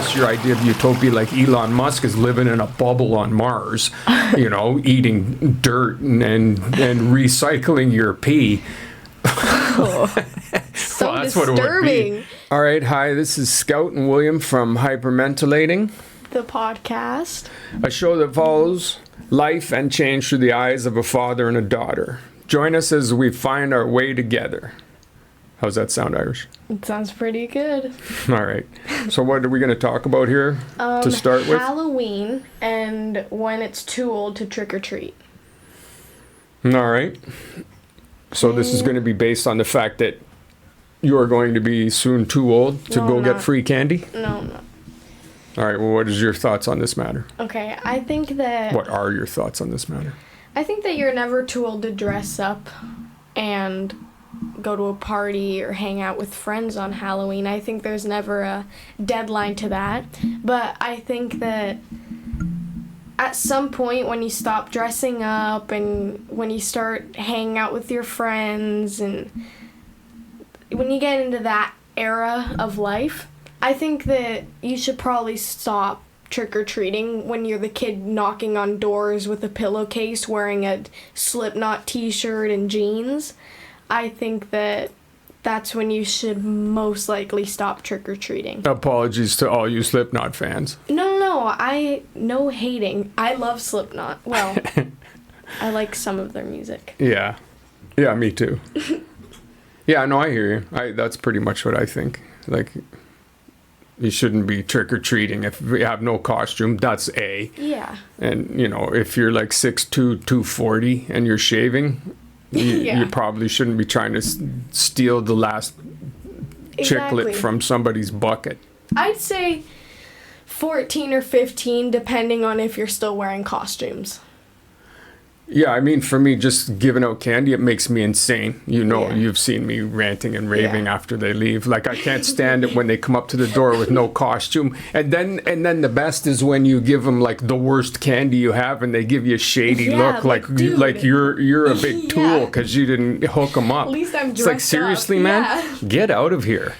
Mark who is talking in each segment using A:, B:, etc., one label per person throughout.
A: that's your idea of utopia, like Elon Musk is living in a bubble on Mars, eating dirt and recycling your pee.
B: So
A: Well, that's
B: disturbing.
A: what it would be. All right, hi, this is Scout and William from Hyperventilating,
B: The podcast.
A: a show that follows life and change through the eyes of a father and a daughter. Join us as we find our way together. How's that sound, Irish?
B: It sounds pretty good.
A: All right. So what are we going to talk about here to start with?
B: Halloween and when it's too old to trick or treat.
A: All right. So this is going to be based on the fact that you are going to be soon too old to
B: No,
A: go
B: I'm
A: get
B: not.
A: free candy?
B: No, I'm not.
A: All right. Well, what is your thoughts on this matter?
B: Okay, I think that
A: What are your thoughts on this matter?
B: you're never too old to dress up and go to a party or hang out with friends on Halloween. I think there's never a deadline to that. But I think that at some point when you stop dressing up and when you start hanging out with your friends and when you get into that era of life, I think that you should probably stop trick-or-treating when you're the kid knocking on doors with a pillowcase wearing a Slipknot t-shirt and jeans. I think that that's when you should most likely stop trick-or-treating.
A: Apologies to all you Slipknot fans.
B: No, no hating. I love Slipknot. Well, I like some of their music.
A: Yeah. Yeah, me too. Yeah, no, I hear you. That's pretty much what I think. Like, you shouldn't be trick-or-treating if you have no costume. That's A.
B: Yeah.
A: And, if you're like 6'2", 240 and you're shaving, you probably shouldn't be trying to steal the last
B: Exactly.
A: chiclet from somebody's bucket.
B: I'd say 14 or 15, depending on if you're still wearing costumes.
A: Yeah, I mean, for me, just giving out candy, it makes me insane.
B: Yeah.
A: You've seen me ranting and raving
B: Yeah.
A: after they leave. Like, I can't stand it when they come up to the door with no costume. And then the best is when you give them, like, the worst candy you have, and they give you a shady
B: Yeah,
A: look,
B: like, dude.
A: like you're a big
B: Yeah.
A: tool because you didn't hook them up.
B: At least I'm
A: It's like,
B: dressed
A: seriously,
B: up.
A: man?
B: Yeah.
A: Get out of here.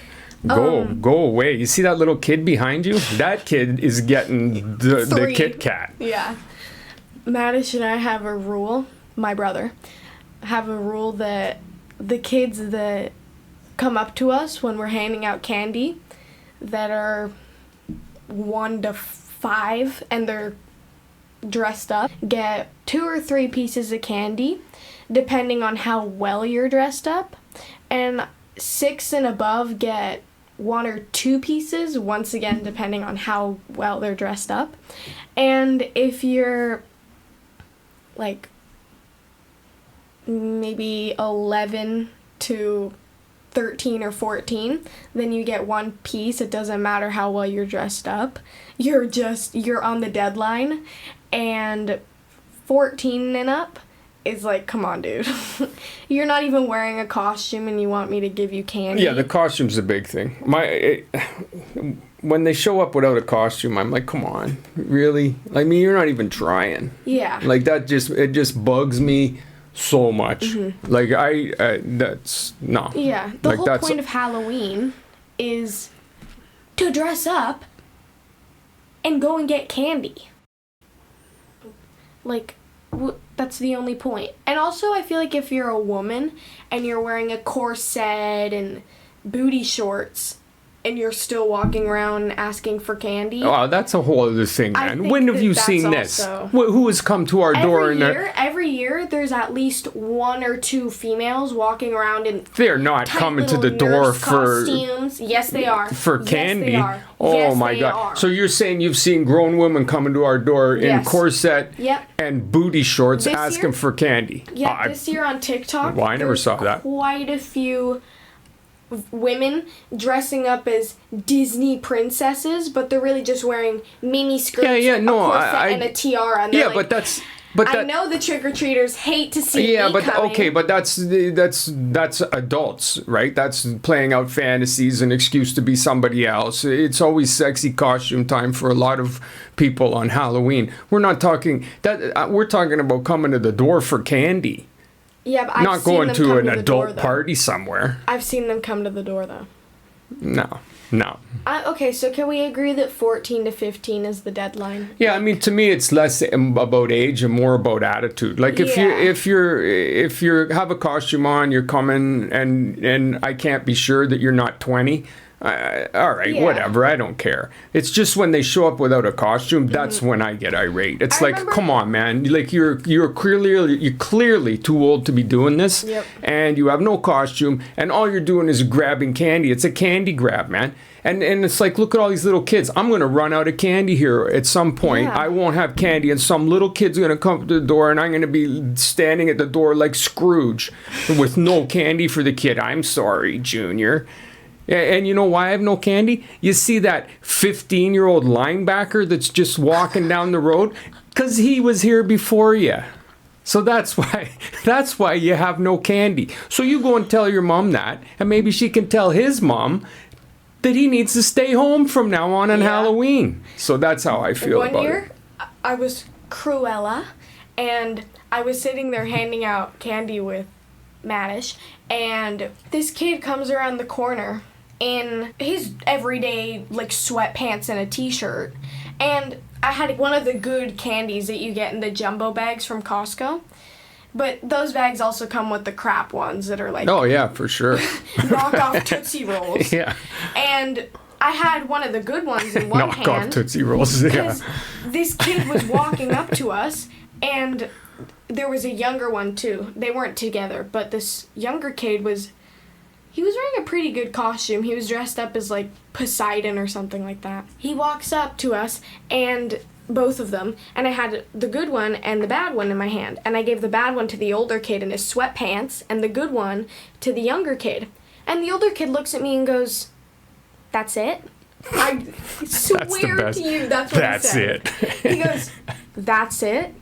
A: Go away. You see that little kid behind you? That kid is getting the
B: 3.
A: Kit Kat.
B: Yeah. Madish and I have a rule, my brother, have a rule that the kids that come up to us when we're handing out candy that are 1 to 5 and they're dressed up get 2 or 3 pieces of candy depending on how well you're dressed up, and 6 and above get 1 or 2 pieces, once again depending on how well they're dressed up. And if you're like maybe 11 to 13 or 14, then you get 1 piece. It doesn't matter how well you're dressed up. You're on the deadline. And 14 and up is like, come on, dude. You're not even wearing a costume and you want me to give you candy.
A: Yeah, the costume's a big thing. When they show up without a costume, I'm like, come on, really? I mean, you're not even trying.
B: Yeah.
A: Like, it just bugs me so much.
B: Mm-hmm.
A: Like, that's, no.
B: Yeah, the
A: Like,
B: whole
A: that's-
B: point of Halloween is to dress up and go and get candy. Like, that's the only point. And also, I feel like if you're a woman and you're wearing a corset and booty shorts and you're still walking around asking for candy.
A: Oh, that's a whole other thing,
B: I
A: man.
B: think
A: When have
B: that
A: you
B: that's
A: seen this?
B: also-
A: Who has come to our door and
B: Every year, there's at least 1 or 2 females walking around in
A: they're not
B: tight
A: coming to the
B: little
A: door
B: nurse
A: for
B: costumes. Yes, they are.
A: candy?
B: Yes, they are.
A: Oh
B: Yes,
A: my
B: they
A: god.
B: are.
A: So you're saying you've seen grown women coming to our door in
B: Yes.
A: corset
B: Yep.
A: and booty shorts
B: This
A: asking
B: year?
A: for candy?
B: Yeah, this year on TikTok,
A: Well, I never
B: there's
A: saw that.
B: quite a few women dressing up as Disney princesses, but they're really just wearing mini skirts,
A: Yeah, no,
B: a corset,
A: I-
B: and a tiara. And they're
A: Yeah,
B: like,
A: but that's
B: I know the trick-or-treaters hate to see
A: yeah,
B: me
A: but
B: coming.
A: okay, but that's adults, right? That's playing out fantasies, an excuse to be somebody else. It's always sexy costume time for a lot of people on Halloween. We're not talking that. We're talking about coming to the door for candy,
B: Yeah, but I've
A: not
B: seen
A: going
B: them
A: to
B: come
A: an
B: the door,
A: adult
B: though.
A: party somewhere.
B: I've seen them come to the door, though.
A: No.
B: Okay, so can we agree that 14 to 15 is the deadline?
A: Yeah, I mean, to me, it's less about age and more about attitude. Like if you have a costume on, you're coming, and I can't be sure that you're not 20. All right, whatever. I don't care. It's just when they show up without a costume, that's when I get irate. It's come on, man. Like you're clearly too old to be doing this, and you have no costume, and all you're doing is grabbing candy. It's a candy grab, man. And it's like, look at all these little kids. I'm going to run out of candy here at some point. I won't have candy, and some little kid's going to come to the door, and I'm going to be standing at the door like Scrooge with no candy for the kid. I'm sorry, Junior. And you know why I have no candy? You see that 15-year-old linebacker that's just walking down the road? Because he was here before you. So that's why you have no candy. So you go and tell your mom that, and maybe she can tell his mom that he needs to stay home from now on Halloween. So that's how I feel about it.
B: 1 year, I was Cruella, and I was sitting there handing out candy with Maddish, and this kid comes around the corner in his everyday, like, sweatpants and a t-shirt. And I had one of the good candies that you get in the jumbo bags from Costco. But those bags also come with the crap ones that are like...
A: Oh, yeah, for sure.
B: knockoff Tootsie Rolls.
A: Yeah.
B: And I had one of the good ones in one hand.
A: Knockoff Tootsie Rolls, yeah.
B: Because this kid was walking up to us, and there was a younger one, too. They weren't together, but this younger kid was... He was wearing a pretty good costume. He was dressed up as, like, Poseidon or something like that. He walks up to us, and both of them, and I had the good one and the bad one in my hand. And I gave the bad one to the older kid in his sweatpants, and the good one to the younger kid. And the older kid looks at me and goes, "That's it?" I swear to you, that's what he said.
A: That's it.
B: He goes, "That's it?"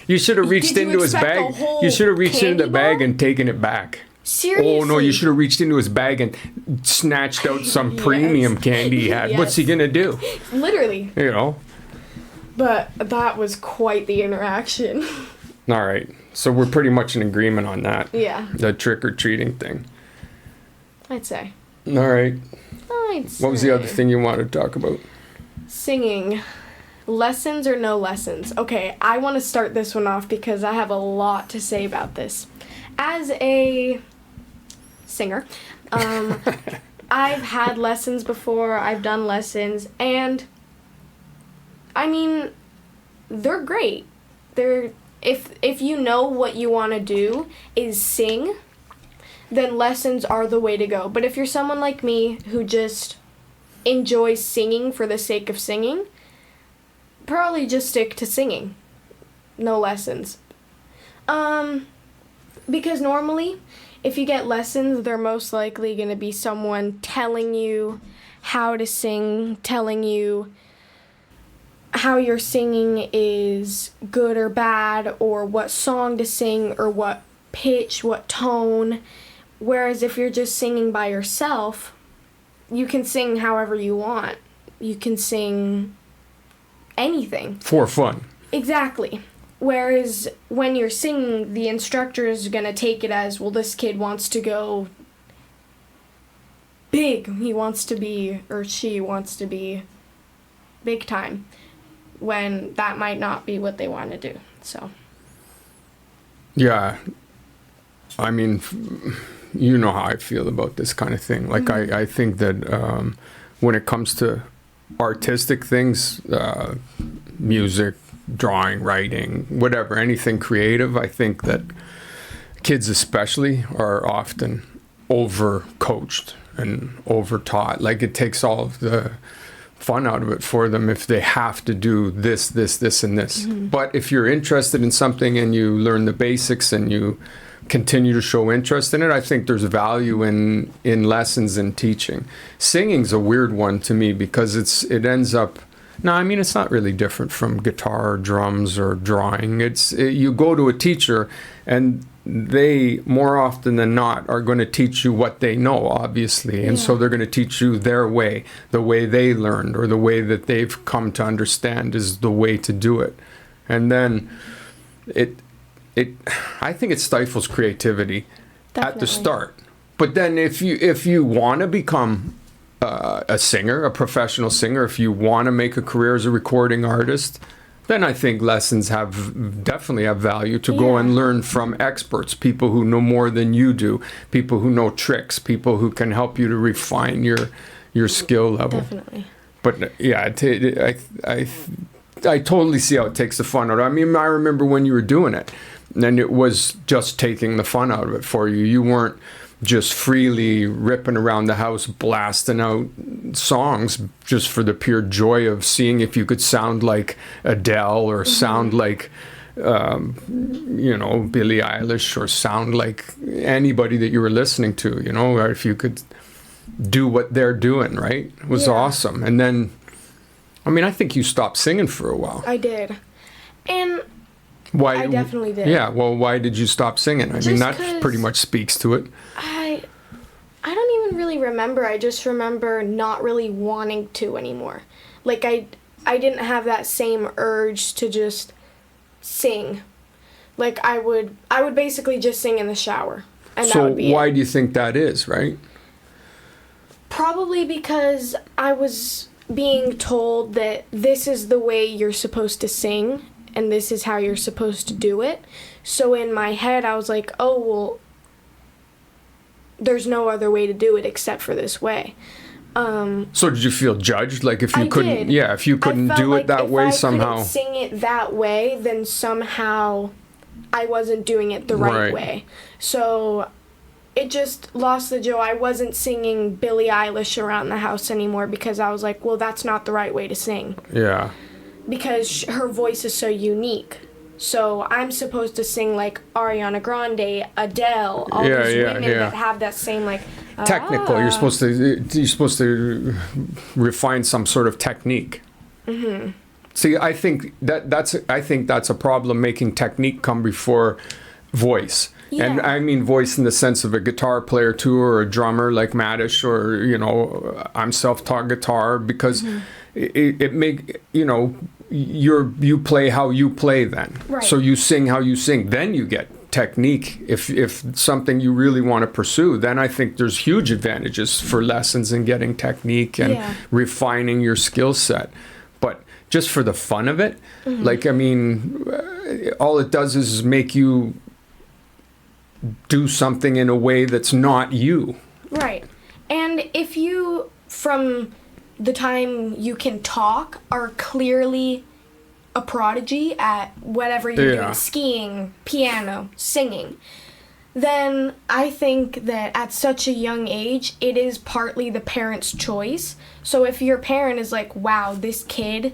A: You should have reached into his bag. You should have reached into the bag and taken it back.
B: Seriously?
A: Oh, no, you should have reached into his bag and snatched out some premium candy he had. Yes. What's he going to do?
B: Literally.
A: You know?
B: But that was quite the interaction.
A: All right. So we're pretty much in agreement on that.
B: Yeah.
A: The trick-or-treating thing.
B: I'd say.
A: All right.
B: I'd say.
A: What was the other thing you wanted to talk about?
B: Singing. Lessons or no lessons? Okay, I want to start this one off because I have a lot to say about this. As a singer, I've had lessons before, I've done lessons, and I mean, they're great. If you know what you want to do is sing, then lessons are the way to go. But if you're someone like me who just enjoys singing for the sake of singing, probably just stick to singing. No lessons. Because normally, if you get lessons, they're most likely going to be someone telling you how to sing, telling you how your singing is good or bad, or what song to sing, or what pitch, what tone. Whereas if you're just singing by yourself, you can sing however you want. You can sing anything.
A: For fun.
B: Exactly. Whereas when you're singing, the instructor is going to take it as, well, this kid wants to go big. He wants to be, or she wants to be big time, when that might not be what they want to do. So.
A: Yeah. I mean, you know how I feel about this kind of thing. Like, I think that when it comes to artistic things, music, drawing, writing, whatever, anything creative, I think that kids especially are often over-coached and over-taught. Like, it takes all of the fun out of it for them if they have to do this, and this. But if you're interested in something and you learn the basics and you continue to show interest in it, I think there's value in lessons and teaching. Singing's a weird one to me because it ends up... No, I mean, it's not really different from guitar or drums or drawing. You go to a teacher and they, more often than not, are going to teach you what they know, obviously. And so they're going to teach you their way, the way they learned, or the way that they've come to understand is the way to do it. And then I think it stifles creativity at the start. But then if you want to become a singer, a professional singer, if you want to make a career as a recording artist, then I think lessons definitely have value to go and learn from experts, people who know more than you do, people who know tricks, people who can help you to refine your skill level.
B: Definitely.
A: But yeah, I totally see how it takes the fun out. I mean, I remember when you were doing it, and it was just taking the fun out of it for you. You weren't just freely ripping around the house, blasting out songs just for the pure joy of seeing if you could sound like Adele or sound like, Billie Eilish, or sound like anybody that you were listening to, or if you could do what they're doing, right? It was awesome. And then, I mean, I think you stopped singing for a while.
B: I did. And
A: why?
B: I definitely did.
A: Yeah, well, why did you stop singing? I mean, that pretty much speaks to it.
B: I don't even really remember. I just remember not really wanting to anymore. Like, I didn't have that same urge to just sing. Like, I would basically just sing in the shower. And
A: so
B: that would be
A: why
B: it.
A: do you think that is, right?
B: Probably because I was being told that this is the way you're supposed to sing, and this is how you're supposed to do it. So in my head, I was like, oh, well, there's no other way to do it except for this way.
A: So did you feel judged? Like if you couldn't,
B: did.
A: If you couldn't do it that way somehow.
B: If I couldn't sing it that way, then somehow I wasn't doing it the right way. So it just lost the joy. I wasn't singing Billie Eilish around the house anymore because I was like, well, that's not the right way to sing.
A: Yeah.
B: Because her voice is so unique. So I'm supposed to sing like Ariana Grande, Adele, all these women that have that same like
A: technical. You're supposed to refine some sort of technique. Mm-hmm. See, I think that's a problem, making technique come before voice. Yeah. And I mean voice in the sense of a guitar player too, or a drummer like Madish, or I'm self-taught guitar, because it make you play how you play then. Right. So you sing how you sing, then you get technique. If something you really want to pursue, then I think there's huge advantages for lessons in getting technique and refining your skill set. But just for the fun of it, like, I mean, all it does is make you do something in a way that's not you. Right.
B: And if you, from the time you can talk, are clearly a prodigy at whatever you're doing, skiing, piano, singing, then I think that at such a young age, it is partly the parent's choice. So if your parent is like, wow, this kid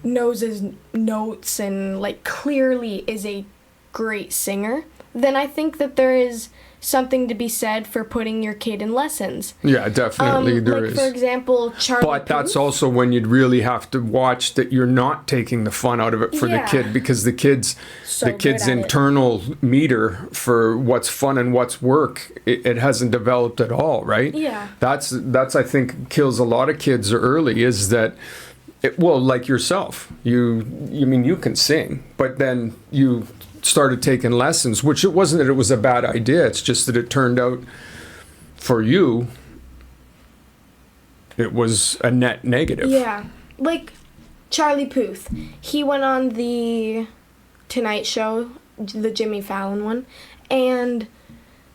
B: knows his notes and like clearly is a great singer, then I think that there is something to be said for putting your kid in lessons.
A: Yeah, definitely there is.
B: For example, Charlie
A: But that's also when you'd really have to watch that you're not taking the fun out of it for the kid, because the kid's internal meter for what's fun and what's work, it hasn't developed at all, right?
B: Yeah.
A: That's I think kills a lot of kids early, is that like yourself. You can sing, but then you started taking lessons, which it wasn't that it was a bad idea, it's just that it turned out for you it was a net negative.
B: Yeah, like Charlie Puth, he went on the Tonight Show, the Jimmy Fallon one, and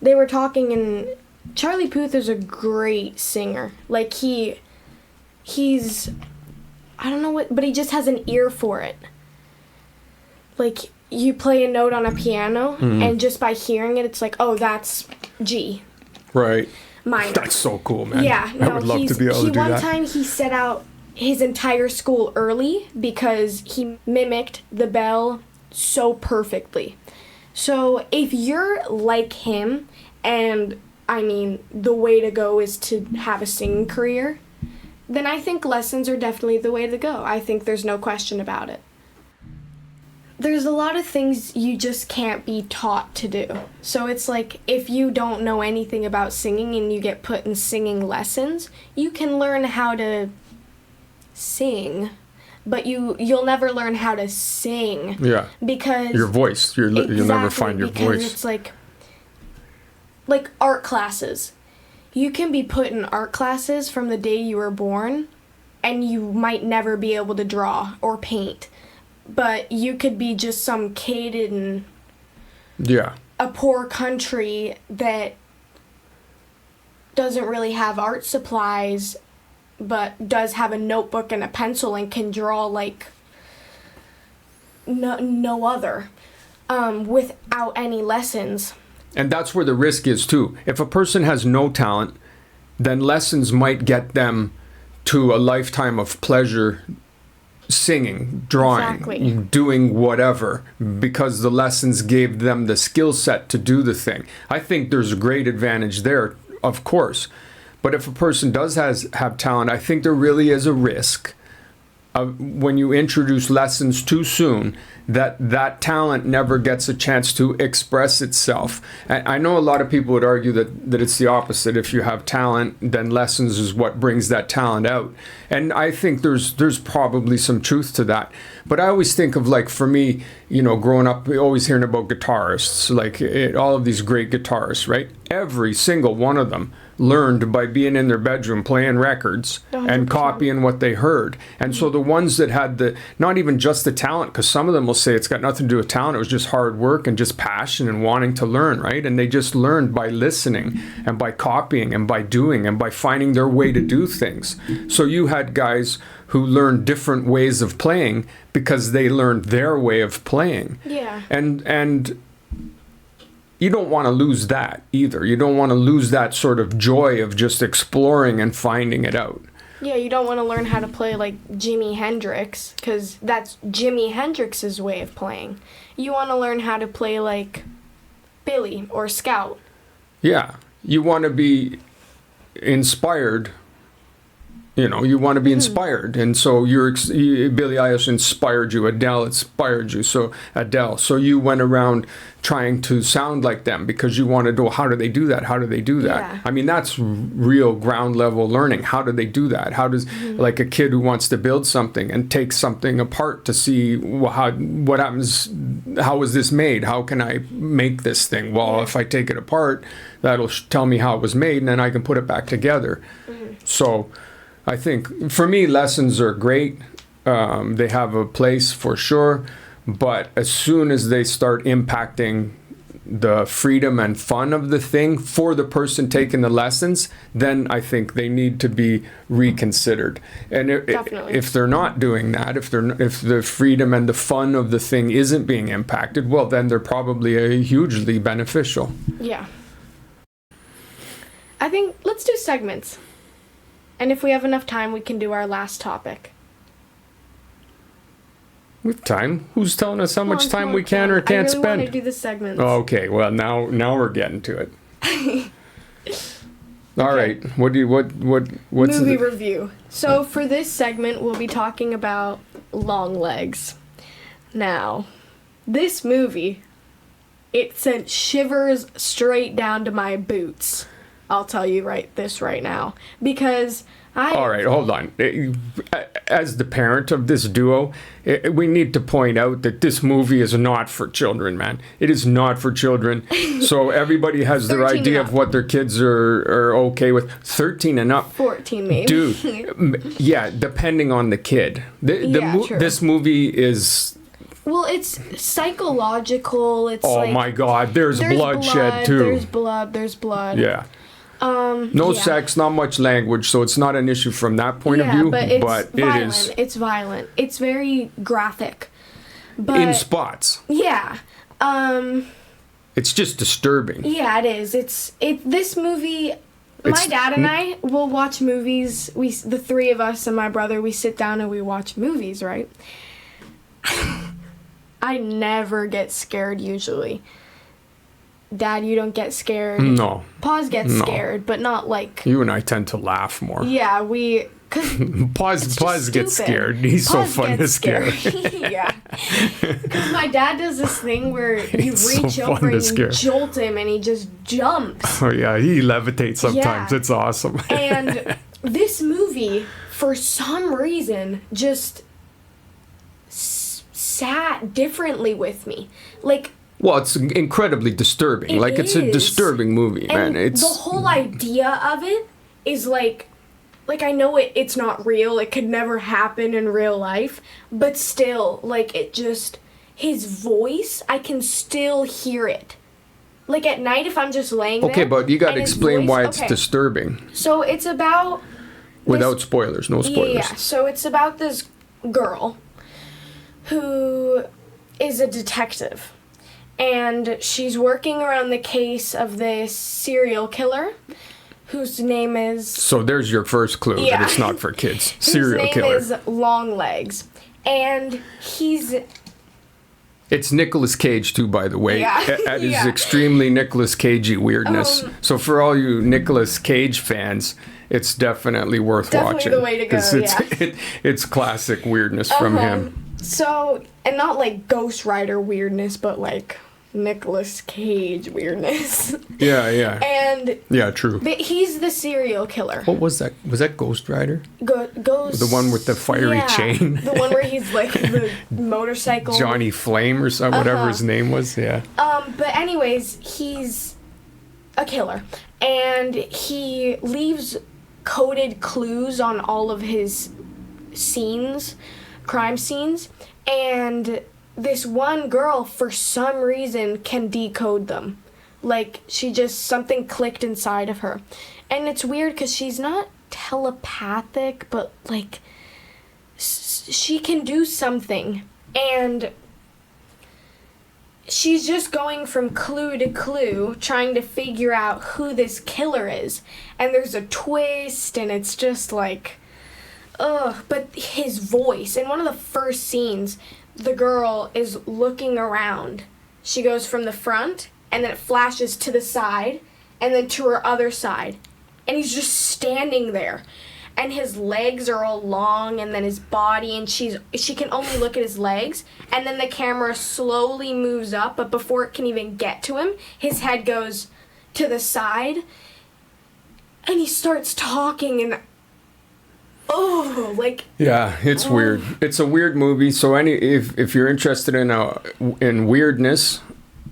B: they were talking, and Charlie Puth is a great singer. Like he's I don't know what, but he just has an ear for it. Like, you play a note on a piano, and just by hearing it, it's like, oh, that's G.
A: Right.
B: Minor.
A: That's so cool, man.
B: Yeah.
A: I would love to be able to do that.
B: One time, he set out his entire school early because he mimicked the bell so perfectly. So, if you're like him, and, I mean, the way to go is to have a singing career, then I think lessons are definitely the way to go. I think there's no question about it. There's a lot of things you just can't be taught to do. So it's like, if you don't know anything about singing and you get put in singing lessons, you can learn how to sing, but you'll never learn how to sing.
A: Yeah.
B: Because
A: your voice, you'll never find your voice.
B: It's like, like art classes. You can be put in art classes from the day you were born, and you might never be able to draw or paint. But you could be just some kid in a poor country that doesn't really have art supplies, but does have a notebook and a pencil and can draw like no other, without any lessons.
A: And that's where the risk is too. If a person has no talent, then lessons might get them to a lifetime of pleasure, singing, drawing, doing whatever, because the lessons gave them the skill set to do the thing. I think there's a great advantage there, of course. But if a person does have talent, I think there really is a risk of when you introduce lessons too soon, that talent never gets a chance to express itself. And I know a lot of people would argue that it's the opposite. If you have talent, then lessons is what brings that talent out. And I think there's probably some truth to that. But I always think of, like, for me, you know, growing up, always hearing about guitarists, like all of these great guitarists, right? Every single one of them learned by being in their bedroom playing records 100%. And copying what they heard. And so the ones that had not even just the talent, because some of them will say it's got nothing to do with talent, it was just hard work and just passion and wanting to learn, right? And they just learned by listening and by copying and by doing and by finding their way to do things. So you had guys who learned different ways of playing because they learned their way of playing.
B: Yeah.
A: And you don't want to lose that either. You don't want to lose that sort of joy of just exploring and finding it out.
B: Yeah, you don't want to learn how to play like Jimi Hendrix, because that's Jimi Hendrix's way of playing. You want to learn how to play like Billy or Scout.
A: Yeah, you want to be inspired. You know, you want to be inspired. And so Billie Eilish inspired you. Adele inspired you. So you went around trying to sound like them because you wanted to know, how do they do that? How do they do that?
B: Yeah.
A: I mean, that's real ground level learning. How do they do that? How does, like a kid who wants to build something and take something apart to see what happens, how is this made? How can I make this thing? Well, if I take it apart, that'll tell me how it was made, and then I can put it back together. So I think, for me, lessons are great. They have a place for sure. But as soon as they start impacting the freedom and fun of the thing for the person taking the lessons, then I think they need to be reconsidered. And if they're not doing that, if the freedom and the fun of the thing isn't being impacted, well, then they're probably hugely beneficial.
B: Yeah. I think let's do segments. And if we have enough time, we can do our last topic.
A: With time? Who's telling us how much time we can or can't spend?
B: I really want to do the segments.
A: Okay, well now we're getting to it. All right. What's
B: movie review? So for this segment, we'll be talking about Longlegs. Now, this movie, it sent shivers straight down to my boots. I'll tell you this right now, because all right, hold on.
A: As the parent of this duo, we need to point out that this movie is not for children, man. It is not for children. So everybody has their idea of what their kids are okay with. 13 and up.
B: 14 maybe.
A: Dude, yeah, depending on the kid.
B: True.
A: This movie is...
B: Well, it's psychological. It's
A: my God, there's bloodshed too.
B: There's blood.
A: Yeah. No sex, not much language, so it's not an issue from that point of view.
B: But
A: it is.
B: It's violent. It's very graphic. But
A: in spots.
B: Yeah.
A: It's just disturbing.
B: Yeah, it is. This movie. My dad and I will watch movies. The three of us and my brother, we sit down and we watch movies, right? I never get scared usually. Dad, you don't get scared.
A: No.
B: Paws gets scared, but not like...
A: You and I tend to laugh more.
B: Yeah,
A: Paws gets scared. He's so fun to scare.
B: Yeah. Because my dad does this thing where you reach over and you jolt him and he just jumps.
A: Oh, yeah. He levitates sometimes.
B: Yeah.
A: It's awesome.
B: And this movie, for some reason, just sat differently with me. Like...
A: Well, it's incredibly disturbing. It's a
B: is.
A: disturbing movie, man.
B: And
A: It's
B: the whole idea of it is like I know it's not real. It could never happen in real life, but still, it just his voice, I can still hear it. At night, if I'm just laying there.
A: okay, but you got to
B: and his
A: explain
B: voice-
A: why it's
B: okay.
A: disturbing
B: So it's about
A: without spoilers. No spoilers.
B: Yeah, so it's about this girl who is a detective. And she's working around the case of this serial killer whose name is...
A: So there's your first clue that it's not for kids. Serial killer.
B: His name is Longlegs. And he's...
A: It's Nicolas Cage, too, by the way.
B: Yeah.
A: At his
B: Yeah.
A: extremely Nicolas Cagey weirdness. So for all you Nicolas Cage fans, it's definitely worth watching.
B: the way to go,
A: 'Cause it's classic weirdness from him.
B: So, and not Ghost Rider weirdness, but Nicolas Cage weirdness.
A: Yeah, yeah.
B: And
A: Yeah, true.
B: but he's the serial killer.
A: What was that? Was that Ghost Rider?
B: Ghost.
A: The one with the fiery chain?
B: The one where he's the motorcycle.
A: Johnny Flame or something, whatever his name was, yeah.
B: But anyways, he's a killer. And he leaves coded clues on all of his crime scenes. And this one girl, for some reason, can decode them. Something clicked inside of her. And it's weird because she's not telepathic, but, she can do something. And she's just going from clue to clue, trying to figure out who this killer is. And there's a twist, and it's just but his voice. In one of the first scenes, the girl is looking around. She goes from the front, and then it flashes to the side, and then to her other side. And he's just standing there. And his legs are all long, and then his body, and she can only look at his legs. And then the camera slowly moves up, but before it can even get to him, his head goes to the side. And he starts talking, and
A: yeah, it's weird. It's a weird movie. So if you're interested in weirdness,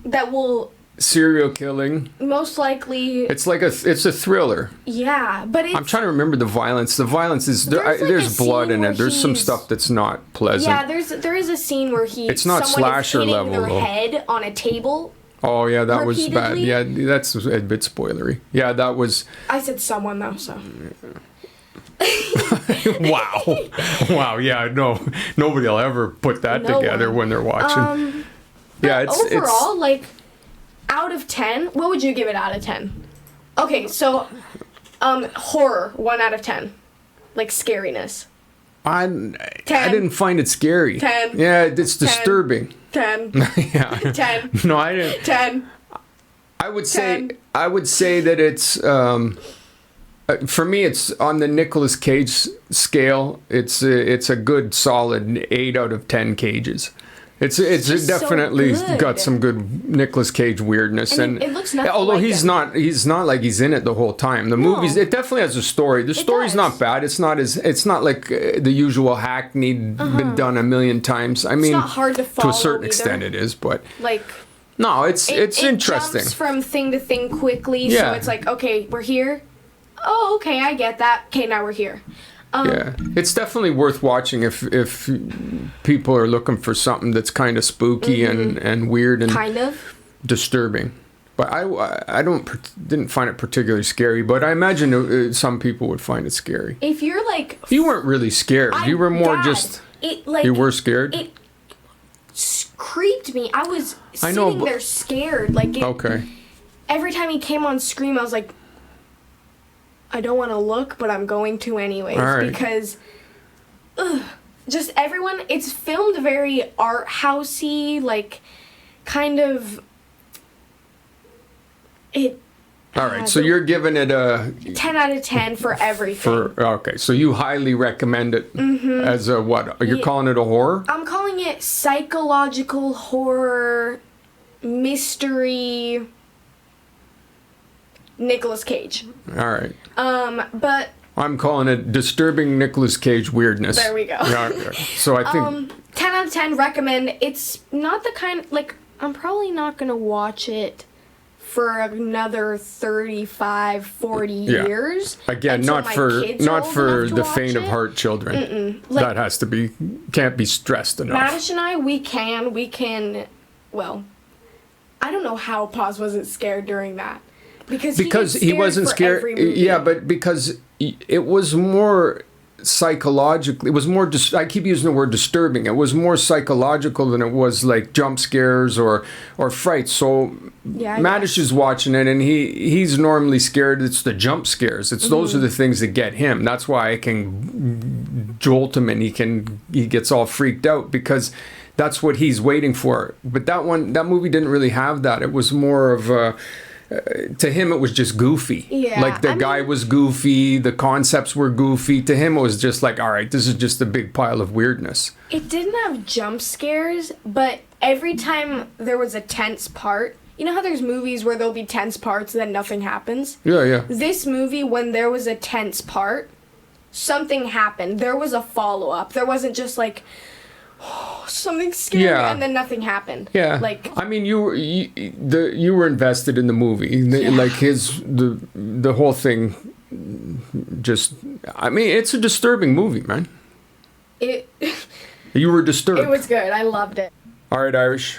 B: that will
A: serial killing,
B: most likely.
A: it's a thriller.
B: Yeah, but
A: I'm trying to remember the violence. The violence is there's blood in it. There's some stuff that's not pleasant.
B: Yeah, there is a scene where
A: It's not
B: someone
A: slasher
B: is hitting
A: level,
B: their
A: though.
B: head on a table.
A: Oh yeah, that was bad.
B: Repeatedly?
A: Yeah, that's a bit spoilery. Yeah, that was.
B: I said someone though, so.
A: Wow. Yeah, no, nobody will ever put that
B: No
A: together
B: one.
A: when they're watching. Yeah, it's
B: overall, out of 10, what would you give it out of 10? Okay, so, horror, 1 out of 10. Scariness.
A: I
B: 10.
A: didn't find it scary.
B: 10.
A: Yeah, it's disturbing.
B: 10.
A: Yeah.
B: 10.
A: No, I didn't.
B: 10.
A: I would
B: 10.
A: say that it's for me it's on the Nicolas Cage scale. It's a good solid 8 out of 10 cages. It's
B: just so
A: definitely
B: good.
A: got some good Nicolas Cage weirdness,
B: And it looks nothing
A: although
B: like
A: he's
B: him.
A: not like he's in it the whole time. The movies, it definitely has a story. The story's
B: does.
A: not bad. It's not like the usual hackneyed been done a million times. I mean,
B: not hard to
A: to
B: follow
A: a certain
B: either.
A: extent it is, but
B: Like,
A: no, it's
B: it
A: interesting.
B: jumps from thing to thing quickly,
A: Yeah.
B: so it's like, okay, we're here. Oh, okay, I get that. Okay, now we're here.
A: Yeah, it's definitely worth watching if people are looking for something that's kind of spooky and weird and
B: Kind of.
A: disturbing. But I didn't find it particularly scary. But I imagine some people would find it scary.
B: If you're like,
A: You weren't really scared. You were more
B: Dad,
A: just.
B: it like
A: You were scared.
B: it creeped me. I was
A: I know,
B: sitting
A: but-
B: there scared. Like
A: Okay.
B: every time he came on screen, I was like, I don't want to look, but I'm going to anyways
A: All right.
B: because, just everyone. It's filmed very art housey, like, kind of. It.
A: All right. So you're giving it a
B: 10 out of 10 for everything.
A: okay. So you highly recommend it as a what? You're
B: Yeah.
A: calling it a horror?
B: I'm calling it psychological horror, mystery, Nicolas Cage.
A: All right.
B: But
A: I'm calling it disturbing Nicolas Cage weirdness.
B: There we go.
A: Yeah, okay. So I think
B: 10 out of 10 recommend. It's not the kind, like, I'm probably not going to watch it for another 35, 40 years.
A: Again, not for the faint of heart children. Like, that has to be, can't be stressed enough.
B: Madish and I, we can, well, I don't know how Paz wasn't scared during that. Because
A: he wasn't scared. Yeah, but because it was more psychologically, it was more, I keep using the word disturbing. It was more psychological than it was like jump scares or frights. So Madish is watching it, and he's normally scared. It's the jump scares. It's those are the things that get him. That's why I can jolt him and he gets all freaked out, because that's what he's waiting for. But that movie didn't really have that. It was more of a, to him it was just goofy.
B: Yeah,
A: like the guy was goofy, the concepts were goofy. To him it was just like, all right, this is just a big pile of weirdness.
B: It didn't have jump scares, but every time there was a tense part, you know how there's movies where there'll be tense parts and then nothing happens?
A: Yeah.
B: This movie, when there was a tense part, something happened. There was a follow-up. There wasn't just like, oh, something scary, and then nothing happened.
A: Yeah,
B: like,
A: I mean, you were invested in the movie. Like the whole thing. Just, I mean, it's a disturbing movie, man. You were disturbed.
B: It was good. I loved it.
A: All right, Irish.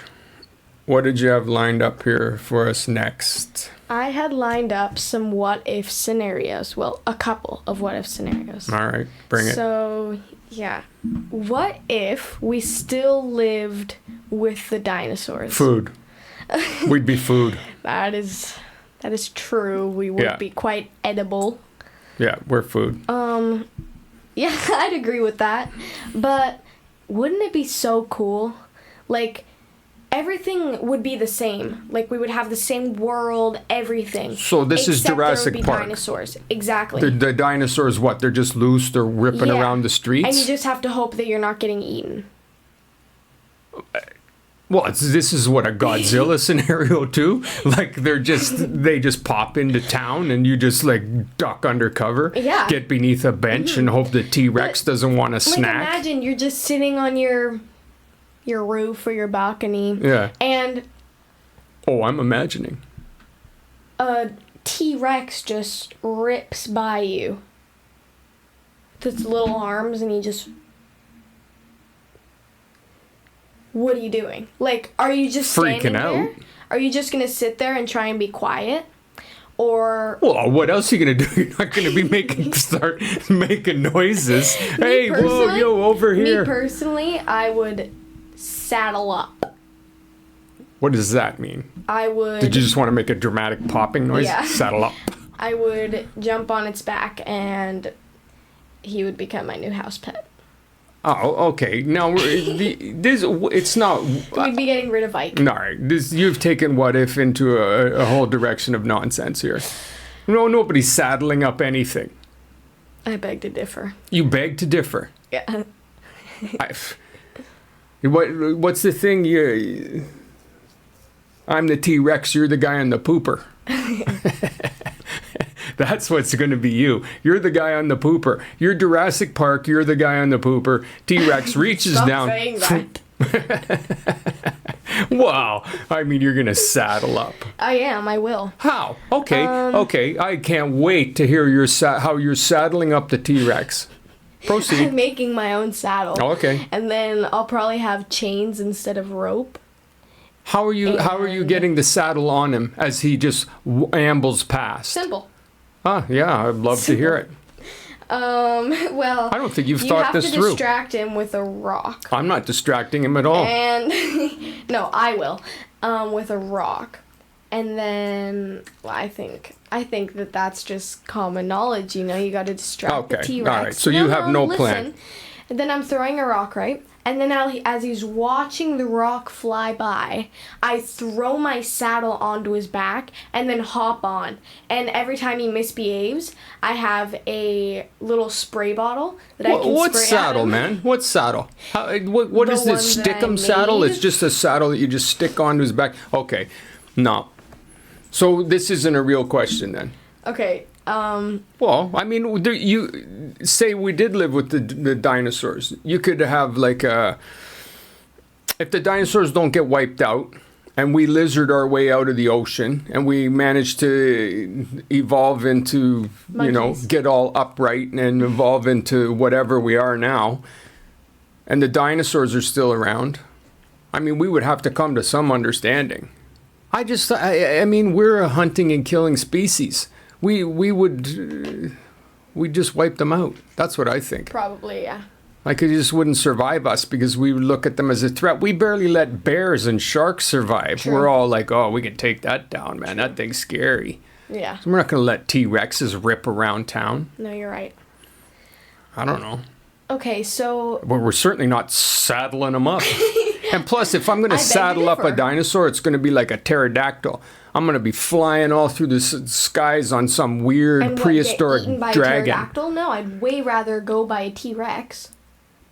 A: What did you have lined up here for us next?
B: I had lined up some what-if scenarios. Well, a couple of what-if scenarios.
A: All right, bring it.
B: So, yeah. What if we still lived with the dinosaurs?
A: Food. We'd be food.
B: That is true. We would be quite edible.
A: Yeah, we're food.
B: Yeah, I'd agree with that. But wouldn't it be so cool? Like, everything would be the same. Like, we would have the same world, everything.
A: So this is Jurassic
B: there would be
A: Park.
B: Dinosaurs. Exactly.
A: The dinosaurs, what? They're just loose. They're ripping around the streets.
B: And you just have to hope that you're not getting eaten.
A: Well, this is what a Godzilla scenario too. Like they just pop into town and you just like duck under cover.
B: Yeah.
A: Get beneath a bench and hope the T-Rex doesn't want to snack.
B: Like, imagine you're just sitting on your roof or your balcony.
A: Yeah.
B: And
A: I'm imagining.
B: A T-Rex just rips by you. With its little arms, and he just... What are you doing? Like, are you just standing there? Are you just going to sit there and try and be quiet? Or...
A: Well, what else are you going to do? You're not going to be start making noises. Hey, whoa, yo, over here.
B: Me personally, I would saddle up.
A: What does that mean?
B: I would...
A: Did you just want to make a dramatic popping noise?
B: Yeah.
A: Saddle up.
B: I would jump on its back and he would become my new house pet.
A: Oh, okay. Now, it's not...
B: We'd be getting rid of Ike.
A: All right. You've taken what if into a whole direction of nonsense here. No, nobody's saddling up anything.
B: I beg to differ.
A: You beg to differ?
B: Yeah.
A: What's the thing? I'm the T-Rex, you're the guy on the pooper. That's what's going to be you. You're the guy on the pooper. You're Jurassic Park. You're the guy on the pooper. T-Rex reaches down.
B: Stop saying that.
A: Wow. I mean, you're going to saddle up.
B: I am. I will.
A: How? Okay. Okay. I can't wait to hear how you're saddling up the T-Rex. Proceed.
B: I'm making my own saddle.
A: Oh, okay.
B: And then I'll probably have chains instead of rope.
A: How are you getting the saddle on him as he just ambles past?
B: Simple.
A: Yeah, I'd love to hear it.
B: Well,
A: I don't think you've thought this through.
B: You have to distract him with a rock.
A: I'm not distracting him at all.
B: And no, I will. With a rock. And then I think that's just common knowledge, you know, you got to distract the T-Rex.
A: All right. So you have no plan.
B: And then I'm throwing a rock, right? And then as he's watching the rock fly by, I throw my saddle onto his back and then hop on. And every time he misbehaves, I have a little spray bottle that I can spray
A: What saddle,
B: at him.
A: Man? What saddle? What is this stick-em saddle? It's just a saddle that you just stick onto his back. Okay. No. So this isn't a real question then.
B: Okay.
A: Well, I mean, you say we did live with the dinosaurs. You could have like if the dinosaurs don't get wiped out and we lizard our way out of the ocean, and we managed to evolve into,
B: Monkeys.
A: get all upright and evolve into whatever we are now, and the dinosaurs are still around, I mean, we would have to come to some understanding. I mean, we're a hunting and killing species. We'd just wipe them out. That's what I think.
B: Probably, yeah.
A: Like, it just wouldn't survive us because we would look at them as a threat. We barely let bears and sharks survive.
B: True.
A: We're all like, oh, we can take that down, man. That thing's scary.
B: Yeah.
A: So we're not going to let T-Rexes rip around town.
B: No, you're right.
A: I don't know.
B: Okay, so...
A: But we're certainly not saddling them up. And plus, if I'm going
B: I
A: to
B: beg to
A: saddle up a
B: differ.
A: dinosaur, it's going to be like a pterodactyl. I'm going to be flying all through the skies on some weird
B: And what,
A: prehistoric
B: get eaten by
A: dragon.
B: A pterodactyl? No, I'd way rather go by a T-Rex.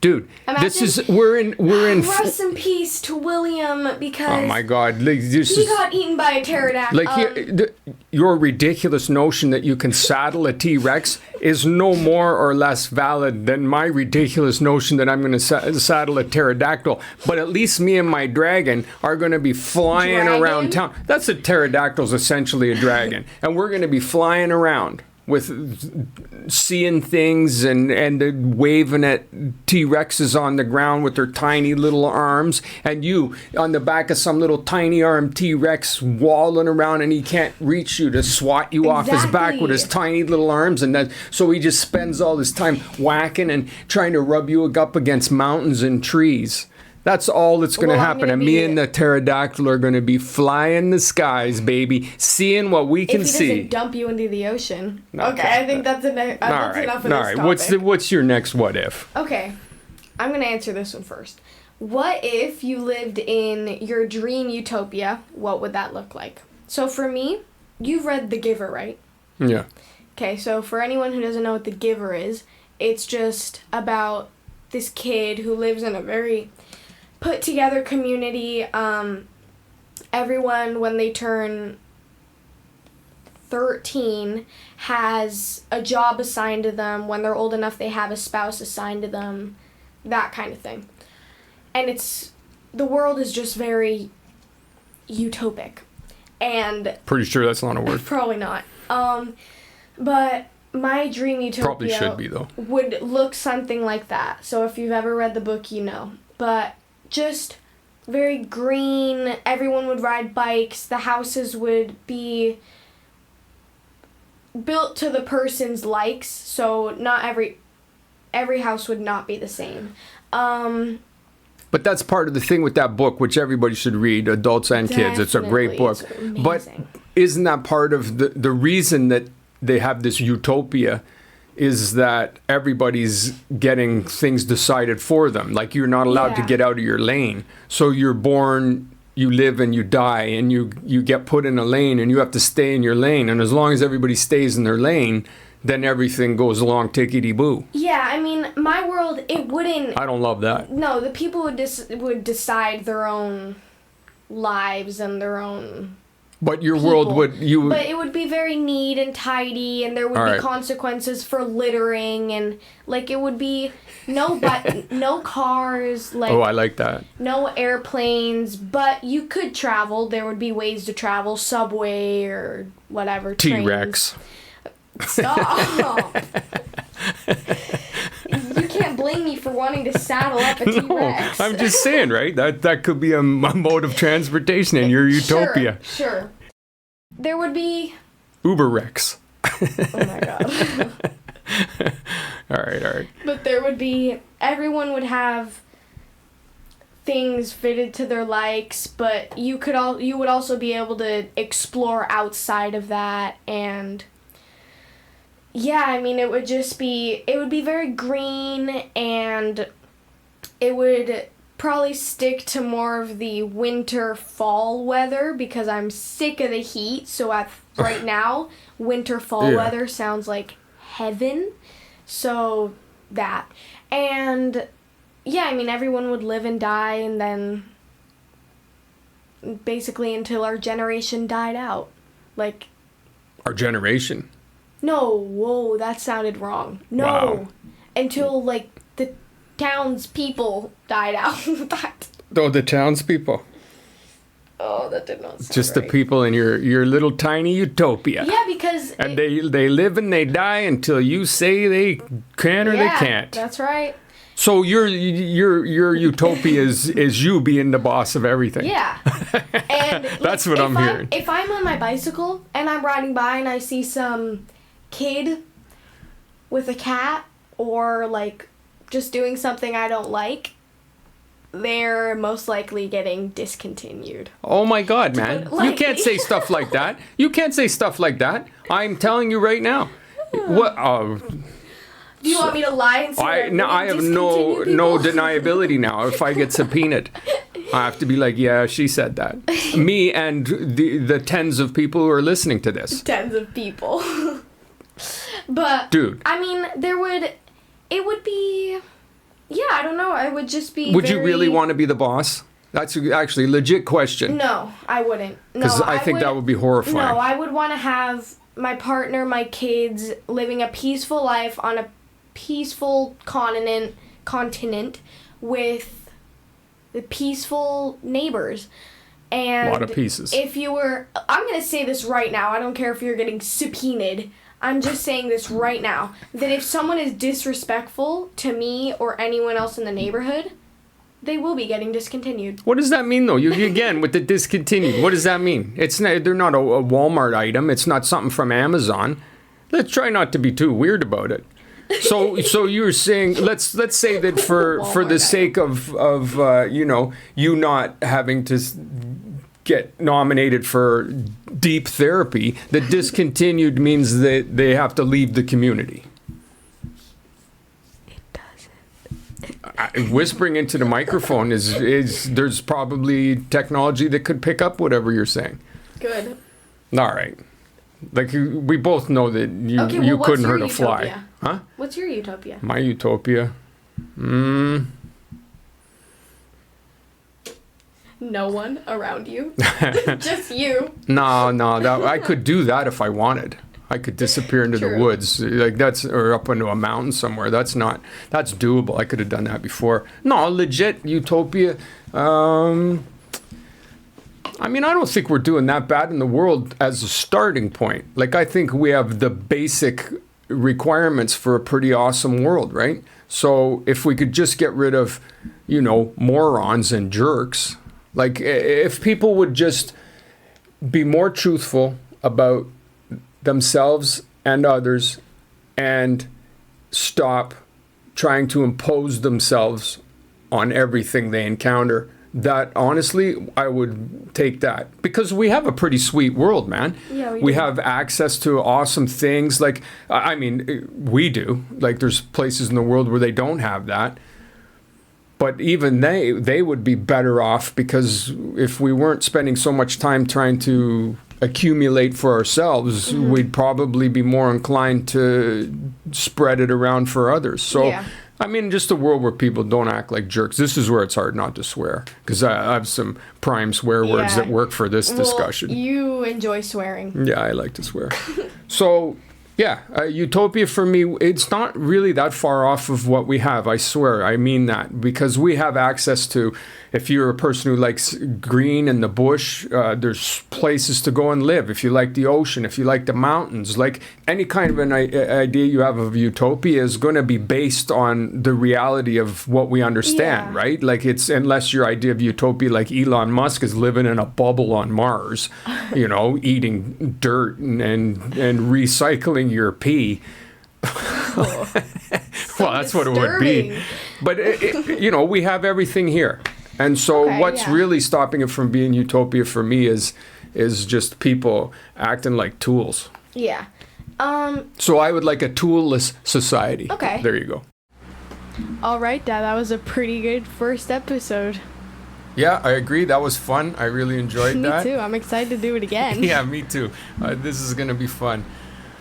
A: Dude, this is we're in
B: Rest in peace to William, because
A: oh my God, like, this
B: he
A: is
B: got eaten by a pterodactyl.
A: like your ridiculous notion that you can saddle a T-Rex is no more or less valid than my ridiculous notion that I'm going to saddle a pterodactyl. But at least me and my dragon are going to be flying around town. That's a pterodactyl's essentially a dragon, and we're going to be flying around with seeing things and waving at T-Rexes on the ground with their tiny little arms, and you on the back of some little tiny armed T-Rex walling around, and he can't reach you to swat you off his back with his tiny little arms, and that so he just spends all his time whacking and trying to rub you up against mountains and trees. That's all that's going to happen. And me and the pterodactyl are going to be flying the skies, baby, seeing what we can
B: if he
A: see.
B: doesn't dump you into the ocean.
A: Okay.
B: Okay, I think that's enough of this topic.
A: What's your next what if?
B: Okay, I'm going to answer this one first. What if you lived in your dream utopia? What would that look like? So for me, you've read The Giver, right?
A: Yeah.
B: Okay, so for anyone who doesn't know what The Giver is, it's just about this kid who lives in a very put together community. Everyone, when they turn 13, has a job assigned to them. When they're old enough, they have a spouse assigned to them, that kind of thing. And the world is just very utopic. And
A: Pretty sure that's not a word.
B: probably not. But my dream utopia
A: Probably should be, though.
B: would look something like that. So if you've ever read the book, you know. But just very green, everyone would ride bikes, the houses would be built to the person's likes, so not every house would not be the same.
A: But that's part of the thing with that book, which everybody should read, adults and kids. It's a great book.
B: It's
A: But
B: amazing.
A: isn't that part of the reason that they have this utopia is that everybody's getting things decided for them. Like, you're not allowed to
B: Yeah.
A: get out of your lane. So you're born, you live and you die, and you get put in a lane and you have to stay in your lane. And as long as everybody stays in their lane, then everything goes along tickety-boo.
B: Yeah, I mean, my world, it wouldn't...
A: I don't love that.
B: No, the people would decide their own lives and their own...
A: But your
B: people.
A: world would...
B: But it would be very neat and tidy, and there would
A: All
B: be
A: right.
B: consequences for littering, and, like, it would be no cars, like...
A: Oh, I like that.
B: No airplanes, but you could travel. There would be ways to travel, subway or whatever.
A: T-Rex.
B: Trains. Stop. You can't blame me for wanting to saddle up a
A: No,
B: T-Rex.
A: I'm just saying, right? That could be a mode of transportation in your utopia.
B: Sure. There would be...
A: Uber Rex.
B: Oh my god.
A: All right.
B: But there would be... Everyone would have things fitted to their likes, but you would also be able to explore outside of that, and... Yeah, I mean, it would be very green, and it would probably stick to more of the winter-fall weather, because I'm sick of the heat, so right now, winter-fall weather sounds like heaven, so that. And, yeah, I mean, everyone would live and die, and then basically until our generation died out. Like...
A: Our generation?
B: No, whoa, that sounded wrong. No.
A: Wow.
B: Until, like, the townspeople died out.
A: Oh, the townspeople.
B: Oh, that did not sound
A: Just the
B: right.
A: people in your little tiny utopia.
B: Yeah, because...
A: And they live and they die until you say they can or they can't.
B: That's right.
A: So your utopia is you being the boss of everything.
B: Yeah. And
A: That's what I'm hearing.
B: If I'm on my bicycle and I'm riding by and I see some kid with a cat or like just doing something I don't like, they're most likely getting discontinued.
A: Oh my God, man.
B: Like-
A: You can't say stuff like that. You can't say stuff like that. I'm telling you right now. What?
B: Do you want me to lie and say
A: I have no deniability now. If I get subpoenaed, I have to be like, yeah, she said that. Me and the tens of people who are listening to this.
B: Tens of people. But,
A: Dude.
B: I mean, it would be, yeah, I don't know. It would just be
A: Would you really want to be the boss? That's actually a legit question.
B: No, I wouldn't. No,
A: Because I think that would be horrifying.
B: No, I would want to have my partner, my kids, living a peaceful life on a peaceful continent with the peaceful neighbors. And
A: A lot of pieces.
B: If you were, I'm going to say this right now. I don't care if you're getting subpoenaed. I'm just saying this right now. That if someone is disrespectful to me or anyone else in the neighborhood, they will be getting discontinued.
A: What does that mean, though? You again with the discontinued. What does that mean? It's not. They're not a Walmart item. It's not something from Amazon. Let's try not to be too weird about it. So you're saying let's say that for the sake of you not having to get nominated for deep therapy, the discontinued means that they have to leave the community. Whispering into the microphone is there's probably technology that could pick up whatever you're saying.
B: Good.
A: All right. Like we both know that you
B: what's
A: couldn't
B: your
A: hurt a fly.
B: utopia?
A: Huh?
B: What's your utopia?
A: My utopia.
B: No one around you. Just you.
A: No, I could do that if I wanted. I could disappear into the
B: True.
A: woods, or up into a mountain somewhere. That's doable. I could have done that before. No, legit utopia. I mean, I don't think we're doing that bad in the world as a starting point. Like, I think we have the basic requirements for a pretty awesome world, right? So if we could just get rid of, morons and jerks, like if people would just be more truthful about themselves and others and stop trying to impose themselves on everything they encounter, that honestly, I would take that. Because we have a pretty sweet world, man.
B: Yeah, we
A: we
B: do.
A: have access to awesome things. Like, I mean, we do. Like, there's places in the world where they don't have that. But even they would be better off, because if we weren't spending so much time trying to accumulate for ourselves, we'd probably be more inclined to spread it around for others. So,
B: Yeah.
A: I mean, just a world where people don't act like jerks. This is where it's hard not to swear, because I have some prime swear words
B: Yeah.
A: that work for this discussion.
B: Well, you enjoy swearing.
A: Yeah, I like to swear. So, yeah, utopia for me, it's not really that far off of what we have. I swear, I mean that, because we have access to, if you're a person who likes green and the bush, there's places to go and live. If you like the ocean, if you like the mountains, like any kind of an idea you have of utopia is going to be based on the reality of what we understand,
B: Yeah.
A: right? Like, it's, unless your idea of utopia, like Elon Musk, is living in a bubble on Mars, eating dirt and recycling your pee.
B: Oh,
A: Well, that's what it would be.
B: disturbing.
A: But, we have everything here. And so
B: Okay,
A: what's
B: yeah.
A: really stopping it from being utopia for me is just people acting like tools.
B: Yeah.
A: So I would like a toolless society.
B: Okay.
A: There you go.
B: All right, Dad. That was a pretty good first episode.
A: Yeah, I agree. That was fun. I really enjoyed
B: Me
A: that.
B: too. I'm excited to do it again.
A: Yeah, me too. This is going to be fun.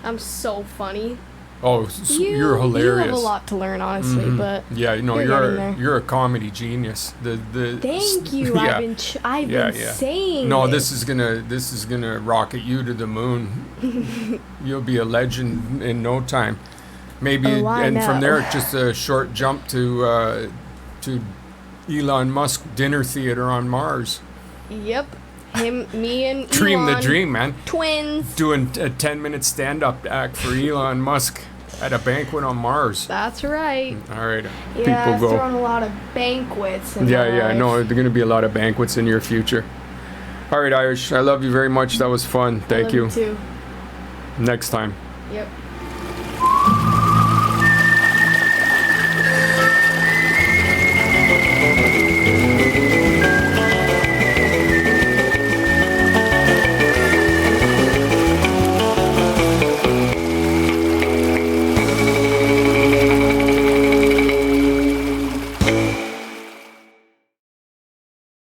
B: I'm so funny.
A: Oh, you're hilarious.
B: You have a lot to learn, honestly, but
A: Yeah,
B: You're getting there.
A: you're a comedy genius.
B: thank you.
A: Yeah.
B: I've been saying.
A: No,
B: this.
A: this is gonna rocket you to the moon. You'll be a legend in no time. Maybe,
B: Oh, I
A: and from
B: know.
A: there, just a short jump to Elon Musk dinner theater on Mars.
B: Yep. Me and
A: Dream the
B: Elon,
A: dream, man.
B: twins.
A: Doing a 10-minute stand-up act for Elon Musk at a banquet on Mars.
B: That's right.
A: All right,
B: Yeah,
A: people
B: I've
A: go.
B: thrown a lot of banquets. In
A: Yeah,
B: my
A: yeah,
B: life.
A: no, there are going to be a lot of banquets in your future. All right, Irish, I love you very much. That was fun.
B: I
A: Thank
B: love
A: you.
B: Too.
A: Next time.
B: Yep.